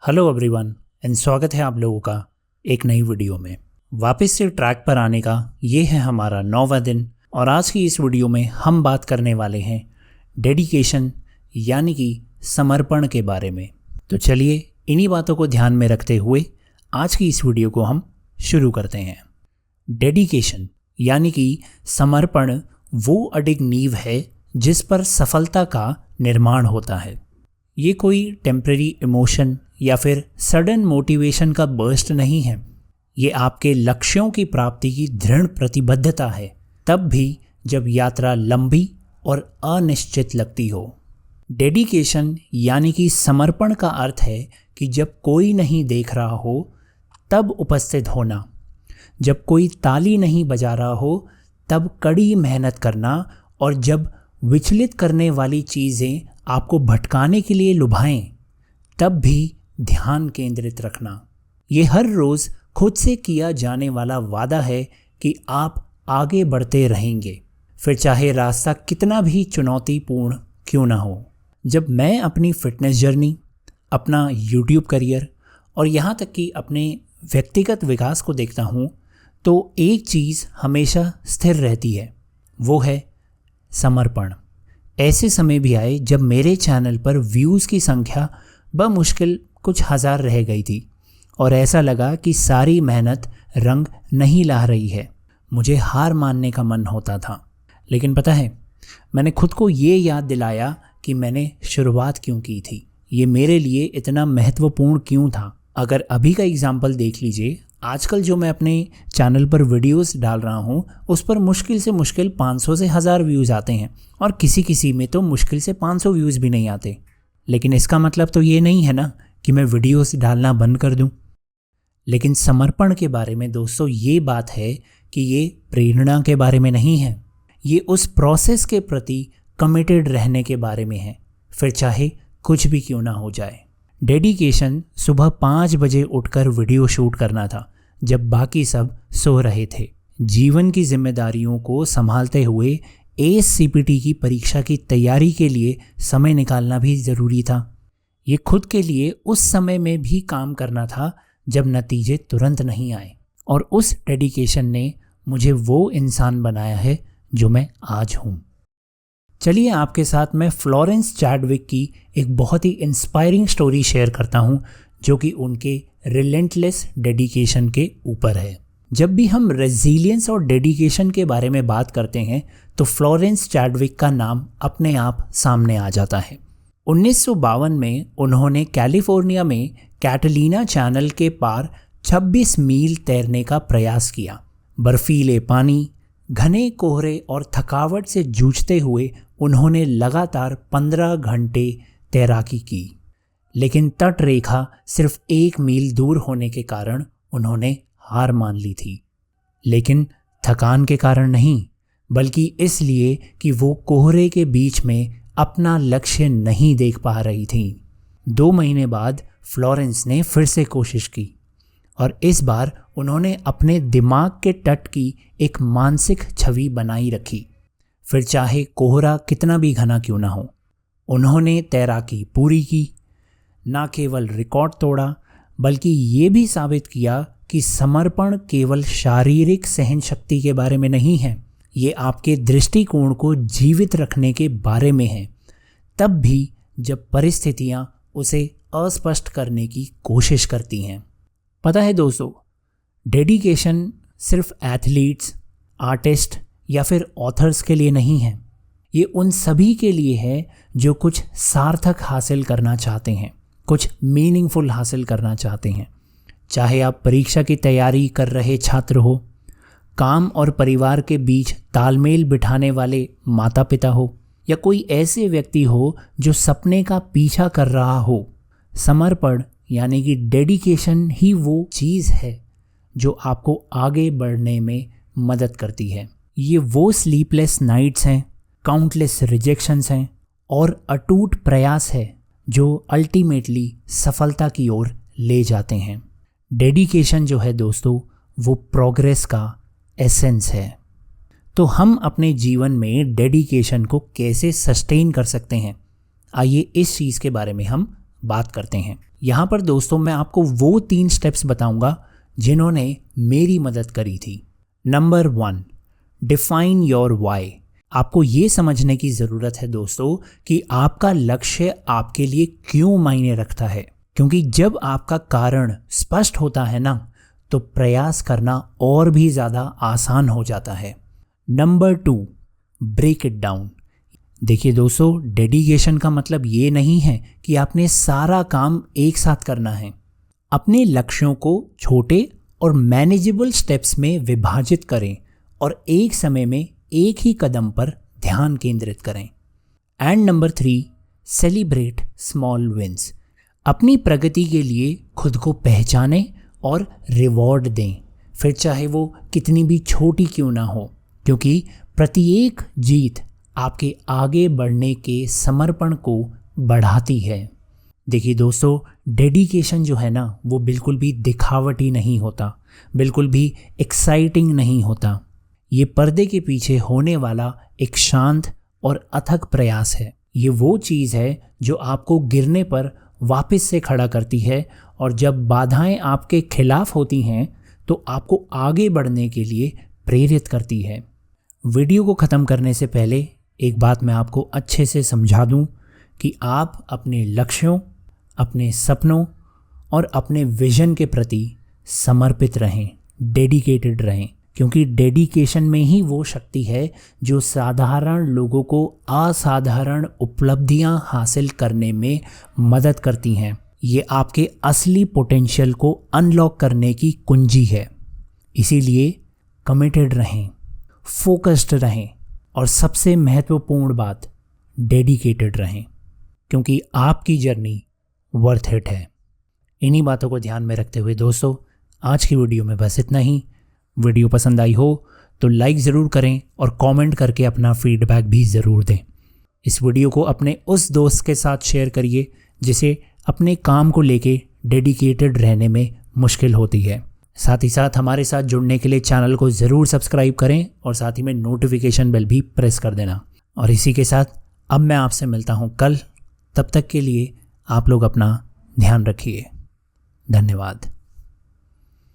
Hello everyone and स्वागत है आप लोगों का एक नई वीडियो में। वापस से ट्रैक पर आने का ये है हमारा 9वां दिन और आज की इस वीडियो में हम बात करने वाले हैं डेडिकेशन यानी कि समर्पण के बारे में। तो चलिए इन्हीं बातों को ध्यान में रखते हुए आज की इस वीडियो को हम शुरू करते हैं। डेडिकेशन यानी कि समर्पण वो अडिग नींव है जिस पर सफलता का निर्माण होता है। ये कोई टेम्परेरी इमोशन या फिर सडन मोटिवेशन का बर्स्ट नहीं है। ये आपके लक्ष्यों की प्राप्ति की दृढ़ प्रतिबद्धता है, तब भी जब यात्रा लंबी और अनिश्चित लगती हो। डेडिकेशन यानी कि समर्पण का अर्थ है कि जब कोई नहीं देख रहा हो तब उपस्थित होना, जब कोई ताली नहीं बजा रहा हो तब कड़ी मेहनत करना, और जब विचलित करने वाली चीज़ें आपको भटकाने के लिए लुभाएं तब भी ध्यान केंद्रित रखना। ये हर रोज़ खुद से किया जाने वाला वादा है कि आप आगे बढ़ते रहेंगे, फिर चाहे रास्ता कितना भी चुनौतीपूर्ण क्यों ना हो। जब मैं अपनी फिटनेस जर्नी, अपना यूट्यूब करियर और यहाँ तक कि अपने व्यक्तिगत विकास को देखता हूँ तो एक चीज़ हमेशा स्थिर रहती है, वो है समर्पण। ऐसे समय भी आए जब मेरे चैनल पर व्यूज़ की संख्या बमुश्किल कुछ हज़ार रह गई थी और ऐसा लगा कि सारी मेहनत रंग नहीं ला रही है। मुझे हार मानने का मन होता था, लेकिन पता है मैंने खुद को ये याद दिलाया कि मैंने शुरुआत क्यों की थी, ये मेरे लिए इतना महत्वपूर्ण क्यों था। अगर अभी का एग्जाम्पल देख लीजिए, आजकल जो मैं अपने चैनल पर वीडियोस डाल रहा हूँ उस पर मुश्किल से मुश्किल 500 से 1000 व्यूज़ आते हैं और किसी में तो मुश्किल से 500 व्यूज़ भी नहीं आते। लेकिन इसका मतलब तो ये नहीं है ना कि मैं वीडियोस डालना बंद कर दूं। लेकिन समर्पण के बारे में दोस्तों ये बात है कि ये प्रेरणा के बारे में नहीं है, ये उस प्रोसेस के प्रति कमिटेड रहने के बारे में है, फिर चाहे कुछ भी क्यों ना हो जाए। डेडिकेशन सुबह 5 बजे उठकर वीडियो शूट करना था जब बाकी सब सो रहे थे। जीवन की जिम्मेदारियों को संभालते हुए ASCPT की परीक्षा की तैयारी के लिए समय निकालना भी ज़रूरी था। ये खुद के लिए उस समय में भी काम करना था जब नतीजे तुरंत नहीं आए, और उस डेडिकेशन ने मुझे वो इंसान बनाया है जो मैं आज हूँ। चलिए आपके साथ मैं फ्लोरेंस चैडविक की एक बहुत ही इंस्पायरिंग स्टोरी शेयर करता हूँ जो कि उनके रिलेंटलेस डेडिकेशन के ऊपर है। जब भी हम रेजिलियंस और डेडिकेशन के बारे में बात करते हैं तो फ्लोरेंस चैडविक का नाम अपने आप सामने आ जाता है। 1952 में उन्होंने कैलिफोर्निया में कैटलीना चैनल के पार 26 मील तैरने का प्रयास किया। बर्फीले पानी, घने कोहरे और थकावट से जूझते हुए उन्होंने लगातार 15 घंटे तैराकी की, लेकिन तट रेखा सिर्फ 1 मील दूर होने के कारण उन्होंने हार मान ली थी। लेकिन थकान के कारण नहीं, बल्कि इसलिए कि वो कोहरे के बीच में अपना लक्ष्य नहीं देख पा रही थी। 2 महीने बाद फ्लोरेंस ने फिर से कोशिश की और इस बार उन्होंने अपने दिमाग के तट की एक मानसिक छवि बनाई रखी, फिर चाहे कोहरा कितना भी घना क्यों ना हो। उन्होंने तैराकी पूरी की, ना केवल रिकॉर्ड तोड़ा बल्कि ये भी साबित किया कि समर्पण केवल शारीरिक सहन शक्ति के बारे में नहीं है, ये आपके दृष्टिकोण को जीवित रखने के बारे में है, तब भी जब परिस्थितियाँ उसे अस्पष्ट करने की कोशिश करती हैं। पता है दोस्तों, डेडिकेशन सिर्फ एथलीट्स, आर्टिस्ट या फिर ऑथर्स के लिए नहीं है, ये उन सभी के लिए है जो कुछ सार्थक हासिल करना चाहते हैं, कुछ मीनिंगफुल हासिल करना चाहते हैं। चाहे आप परीक्षा की तैयारी कर रहे छात्र हो, काम और परिवार के बीच तालमेल बिठाने वाले माता पिता हो, या कोई ऐसे व्यक्ति हो जो सपने का पीछा कर रहा हो, समर्पण यानी कि डेडिकेशन ही वो चीज़ है जो आपको आगे बढ़ने में मदद करती है। ये वो स्लीपलेस नाइट्स हैं, काउंटलेस रिजेक्शंस हैं और अटूट प्रयास है जो अल्टीमेटली सफलता की ओर ले जाते हैं। डेडिकेशन जो है दोस्तों, वो प्रोग्रेस का एसेंस है। तो हम अपने जीवन में डेडिकेशन को कैसे सस्टेन कर सकते हैं, आइए इस चीज़ के बारे में हम बात करते हैं। यहाँ पर दोस्तों मैं आपको वो 3 स्टेप्स बताऊंगा जिन्होंने मेरी मदद करी थी। Number 1, define your why. आपको ये समझने की ज़रूरत है दोस्तों कि आपका लक्ष्य आपके लिए क्यों मायने रखता है, क्योंकि जब आपका कारण स्पष्ट होता है ना, तो प्रयास करना और भी ज़्यादा आसान हो जाता है। Number 2, break it down. देखिए दोस्तों, डेडिकेशन का मतलब ये नहीं है कि आपने सारा काम एक साथ करना है। अपने लक्ष्यों को छोटे और मैनेजेबल स्टेप्स में विभाजित करें और एक समय में एक ही कदम पर ध्यान केंद्रित करें। And number 3, celebrate small wins. अपनी प्रगति के लिए खुद को पहचानें और रिवॉर्ड दें, फिर चाहे वो कितनी भी छोटी क्यों ना हो, क्योंकि प्रत्येक जीत आपके आगे बढ़ने के समर्पण को बढ़ाती है। देखिए दोस्तों, डेडिकेशन जो है ना, वो बिल्कुल भी दिखावटी नहीं होता, बिल्कुल भी एक्साइटिंग नहीं होता। ये पर्दे के पीछे होने वाला एक शांत और अथक प्रयास है। ये वो चीज़ है जो आपको गिरने पर वापस से खड़ा करती है, और जब बाधाएं आपके खिलाफ होती हैं तो आपको आगे बढ़ने के लिए प्रेरित करती है। वीडियो को ख़त्म करने से पहले एक बात मैं आपको अच्छे से समझा दूं कि आप अपने लक्ष्यों, अपने सपनों और अपने विजन के प्रति समर्पित रहें, डेडिकेटेड रहें, क्योंकि डेडिकेशन में ही वो शक्ति है जो साधारण लोगों को असाधारण उपलब्धियां हासिल करने में मदद करती हैं। ये आपके असली पोटेंशियल को अनलॉक करने की कुंजी है। इसीलिए कमिटेड रहें, फोकस्ड रहें और सबसे महत्वपूर्ण बात, डेडिकेटेड रहें, क्योंकि आपकी जर्नी वर्थ इट है। इन्हीं बातों को ध्यान में रखते हुए दोस्तों, आज की वीडियो में बस इतना ही। वीडियो पसंद आई हो तो लाइक ज़रूर करें और कमेंट करके अपना फीडबैक भी ज़रूर दें। इस वीडियो को अपने उस दोस्त के साथ शेयर करिए जिसे अपने काम को लेके डेडिकेटेड रहने में मुश्किल होती है। साथ ही साथ हमारे साथ जुड़ने के लिए चैनल को ज़रूर सब्सक्राइब करें और साथ ही में नोटिफिकेशन बेल भी प्रेस कर देना। और इसी के साथ अब मैं आपसे मिलता हूँ कल। तब तक के लिए आप लोग अपना ध्यान रखिए। धन्यवाद।